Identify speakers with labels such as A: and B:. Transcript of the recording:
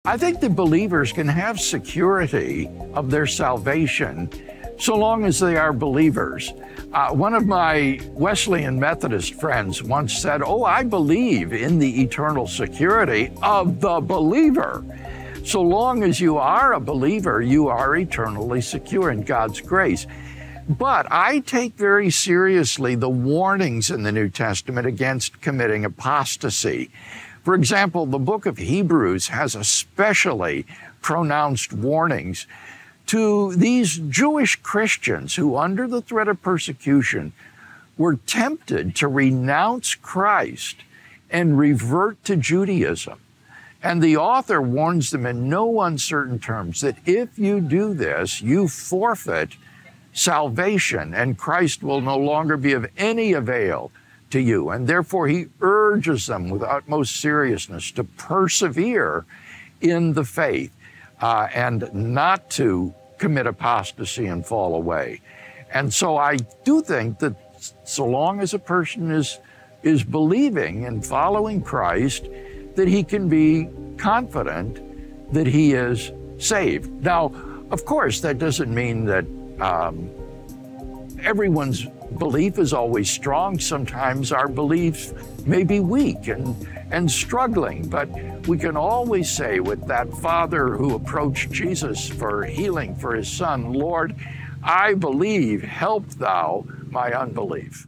A: I think that believers can have security of their salvation so long as they are believers. One of my Wesleyan Methodist friends once said, "Oh, I believe in the eternal security of the believer." So long as you are a believer, you are eternally secure in God's grace. But I take very seriously the warnings in the New Testament against committing apostasy. For example, the book of Hebrews has especially pronounced warnings to these Jewish Christians who, under the threat of persecution, were tempted to renounce Christ and revert to Judaism. And the author warns them in no uncertain terms that if you do this, you forfeit salvation, and Christ will no longer be of any avail to you. And therefore, he urges them with utmost seriousness to persevere in the faith and not to commit apostasy and fall away. And so I do think that so long as a person is believing and following Christ, that he can be confident that he is saved. Now, of course, that doesn't mean that everyone's belief is always strong. Sometimes our beliefs may be weak and struggling, but we can always say with that father who approached Jesus for healing for his son, "Lord, I believe, help thou my unbelief."